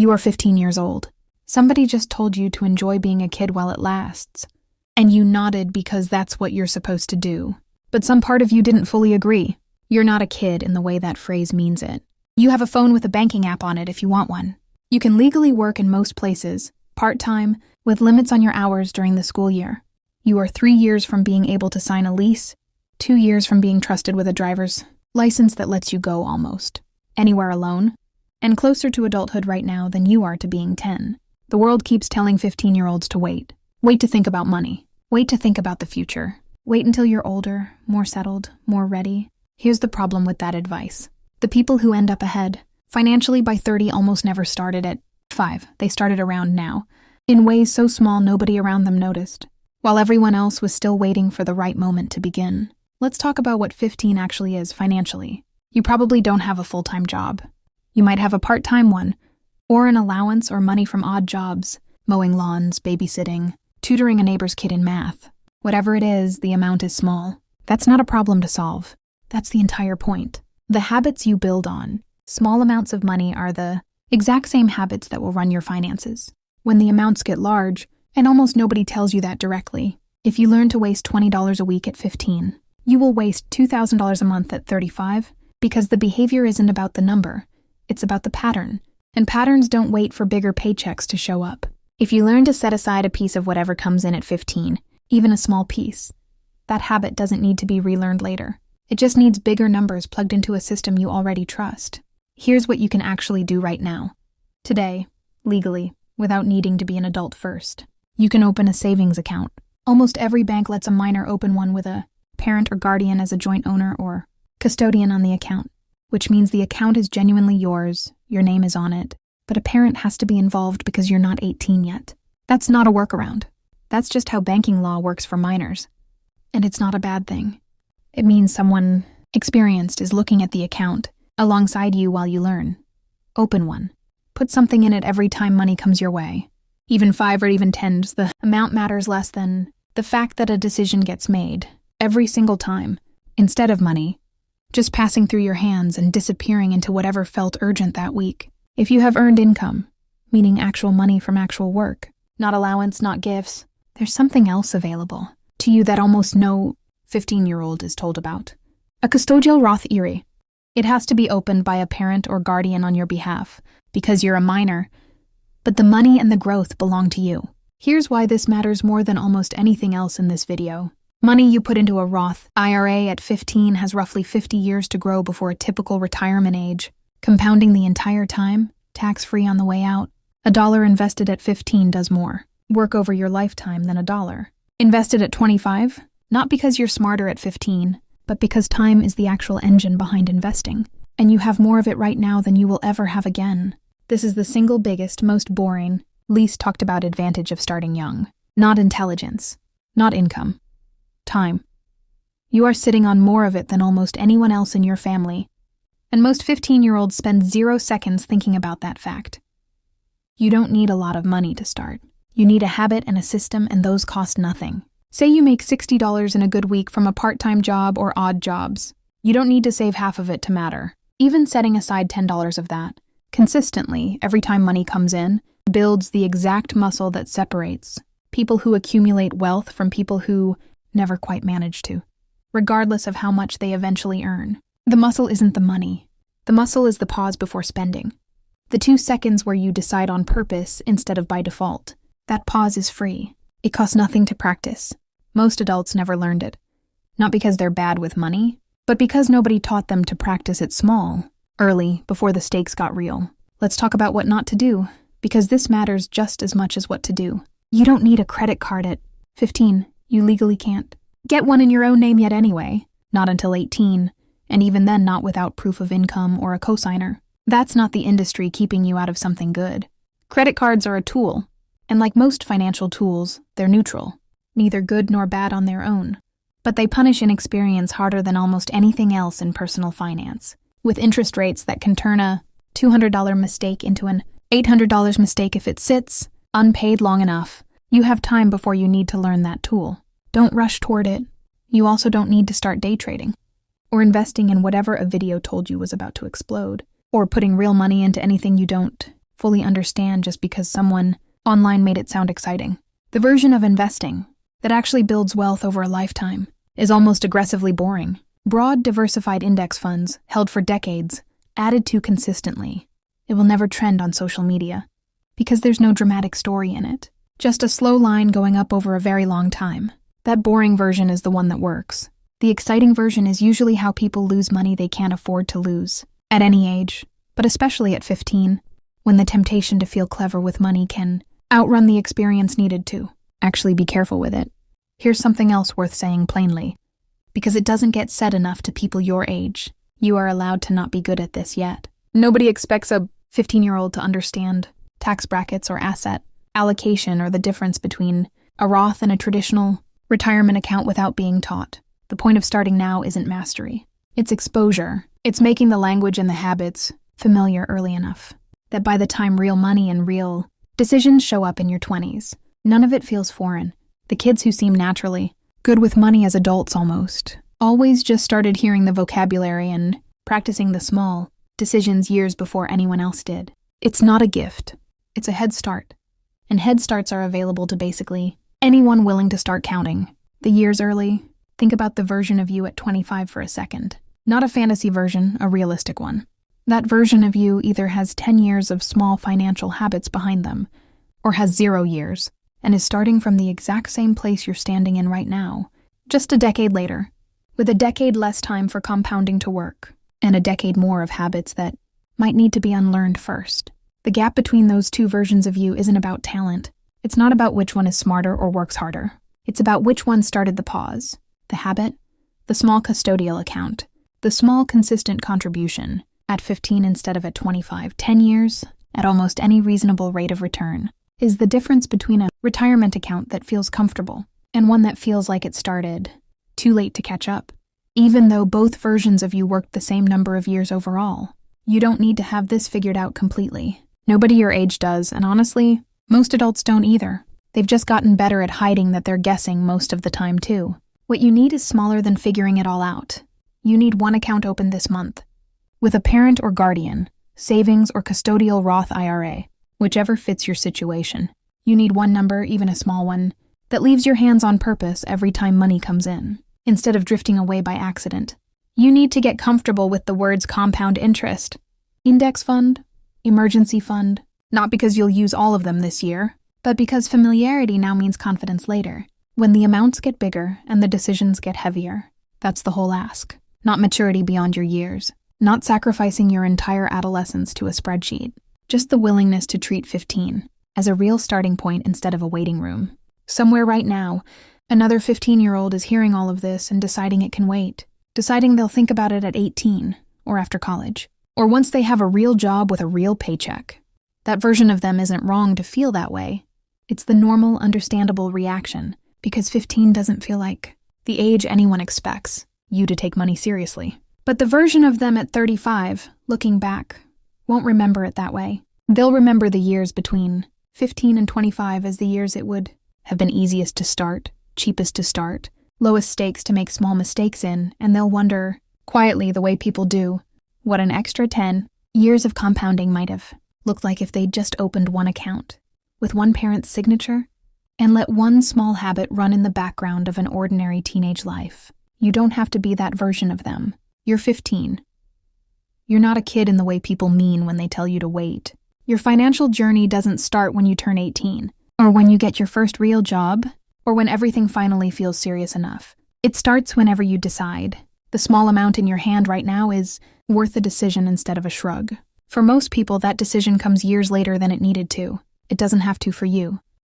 You are 15 years old. Somebody just told you to enjoy being a kid while it lasts. And you nodded because that's what you're supposed to do. But some part of you didn't fully agree. You're not a kid in the way that phrase means it. You have a phone with a banking app on it if you want one. You can legally work in most places, part-time, with limits on your hours during the school year. You are 3 years from being able to sign a lease, 2 years from being trusted with a driver's license that lets you go almost anywhere alone, and closer to adulthood right now than you are to being 10. The world keeps telling 15-year-olds to wait. Wait to think about money. Wait to think about the future. Wait until you're older, more settled, more ready. Here's the problem with that advice. The people who end up ahead, financially by 30 almost never started at 5. They started around now, in ways so small nobody around them noticed, while everyone else was still waiting for the right moment to begin. Let's talk about what 15 actually is financially. You probably don't have a full-time job. You might have a part-time one, or an allowance or money from odd jobs, mowing lawns, babysitting, tutoring a neighbor's kid in math. Whatever it is, the amount is small. That's not a problem to solve. That's the entire point. The habits you build on, small amounts of money, are the exact same habits that will run your finances. When the amounts get large, and almost nobody tells you that directly, if you learn to waste $20 a week at 15, you will waste $2,000 a month at 35, because the behavior isn't about the number, it's about the pattern. And patterns don't wait for bigger paychecks to show up. If you learn to set aside a piece of whatever comes in at 15, even a small piece, that habit doesn't need to be relearned later. It just needs bigger numbers plugged into a system you already trust. Here's what you can actually do right now. Today, legally, without needing to be an adult first. You can open a savings account. Almost every bank lets a minor open one with a parent or guardian as a joint owner or custodian on the account, which means the account is genuinely yours, your name is on it, but a parent has to be involved because you're not 18 yet. That's not a workaround. That's just how banking law works for minors. And it's not a bad thing. It means someone experienced is looking at the account alongside you while you learn. Open one. Put something in it every time money comes your way. Even 5 or even 10s, the amount matters less than the fact that a decision gets made every single time, instead of money just passing through your hands and disappearing into whatever felt urgent that week. If you have earned income, meaning actual money from actual work, not allowance, not gifts, there's something else available to you that almost no 15-year-old is told about. A custodial Roth IRA. It has to be opened by a parent or guardian on your behalf because you're a minor, but the money and the growth belong to you. Here's why this matters more than almost anything else in this video. Money you put into a Roth IRA at 15 has roughly 50 years to grow before a typical retirement age, compounding the entire time, tax-free on the way out. $1 invested at 15 does more work over your lifetime than $1 invested at 25, not because you're smarter at 15, but because time is the actual engine behind investing, and you have more of it right now than you will ever have again. This is the single biggest, most boring, least talked about advantage of starting young. Not intelligence, not income. Time. You are sitting on more of it than almost anyone else in your family, and most 15-year-olds spend 0 seconds thinking about that fact. You don't need a lot of money to start. You need a habit and a system, and those cost nothing. Say you make $60 in a good week from a part-time job or odd jobs. You don't need to save half of it to matter. Even setting aside $10 of that, consistently, every time money comes in, builds the exact muscle that separates people who accumulate wealth from people who never quite manage to, regardless of how much they eventually earn. The muscle isn't the money. The muscle is the pause before spending. The 2 seconds where you decide on purpose instead of by default. That pause is free. It costs nothing to practice. Most adults never learned it. Not because they're bad with money, but because nobody taught them to practice it small, early, before the stakes got real. Let's talk about what not to do, because this matters just as much as what to do. You don't need a credit card at 15. You legally can't get one in your own name yet anyway, not until 18, and even then not without proof of income or a cosigner. That's not the industry keeping you out of something good. Credit cards are a tool, and like most financial tools, they're neutral, neither good nor bad on their own. But they punish inexperience harder than almost anything else in personal finance, with interest rates that can turn a $200 mistake into an $800 mistake if it sits unpaid long enough. You have time before you need to learn that tool. Don't rush toward it. You also don't need to start day trading, or investing in whatever a video told you was about to explode, or putting real money into anything you don't fully understand just because someone online made it sound exciting. The version of investing that actually builds wealth over a lifetime is almost aggressively boring. Broad, diversified index funds, held for decades, added to consistently. It will never trend on social media because there's no dramatic story in it. Just a slow line going up over a very long time. That boring version is the one that works. The exciting version is usually how people lose money they can't afford to lose. At any age, but especially at 15, when the temptation to feel clever with money can outrun the experience needed to actually be careful with it. Here's something else worth saying plainly, because it doesn't get said enough to people your age. You are allowed to not be good at this yet. Nobody expects a 15-year-old to understand tax brackets or asset allocation or the difference between a Roth and a traditional retirement account without being taught. The point of starting now isn't mastery. It's exposure. It's making the language and the habits familiar early enough that by the time real money and real decisions show up in your 20s, none of it feels foreign. The kids who seem naturally good with money as adults always just started hearing the vocabulary and practicing the small decisions years before anyone else did. It's not a gift. It's a head start. And head starts are available to basically anyone willing to start counting the years early. Think about the version of you at 25 for a second. Not a fantasy version, a realistic one. That version of you either has 10 years of small financial habits behind them, or has 0 years, and is starting from the exact same place you're standing in right now, just a decade later, with a decade less time for compounding to work, and a decade more of habits that might need to be unlearned first. The gap between those two versions of you isn't about talent. It's not about which one is smarter or works harder. It's about which one started the pause, the habit, the small custodial account, the small consistent contribution at 15 instead of at 25, 10 years, at almost any reasonable rate of return, is the difference between a retirement account that feels comfortable and one that feels like it started too late to catch up. Even though both versions of you worked the same number of years overall, you don't need to have this figured out completely. Nobody your age does, and honestly, most adults don't either. They've just gotten better at hiding that they're guessing most of the time too. What you need is smaller than figuring it all out. You need one account open this month, with a parent or guardian, savings or custodial Roth IRA, whichever fits your situation. You need one number, even a small one, that leaves your hands on purpose every time money comes in, instead of drifting away by accident. You need to get comfortable with the words compound interest, index fund, emergency fund, not because you'll use all of them this year, but because familiarity now means confidence later, when the amounts get bigger and the decisions get heavier. That's the whole ask. Not maturity beyond your years, not sacrificing your entire adolescence to a spreadsheet, just the willingness to treat 15 as a real starting point instead of a waiting room. Somewhere right now, another 15-year-old is hearing all of this and deciding it can wait, deciding they'll think about it at 18 or after college, or once they have a real job with a real paycheck. That version of them isn't wrong to feel that way. It's the normal, understandable reaction, because 15 doesn't feel like the age anyone expects you to take money seriously. But the version of them at 35, looking back, won't remember it that way. They'll remember the years between 15 and 25 as the years it would have been easiest to start, cheapest to start, lowest stakes to make small mistakes in, and they'll wonder, quietly the way people do, what an extra 10 years of compounding might have looked like if they'd just opened one account, with one parent's signature, and let one small habit run in the background of an ordinary teenage life. You don't have to be that version of them. You're 15. You're not a kid in the way people mean when they tell you to wait. Your financial journey doesn't start when you turn 18, or when you get your first real job, or when everything finally feels serious enough. It starts whenever you decide. The small amount in your hand right now is worth a decision instead of a shrug. For most people, that decision comes years later than it needed to. It doesn't have to for you.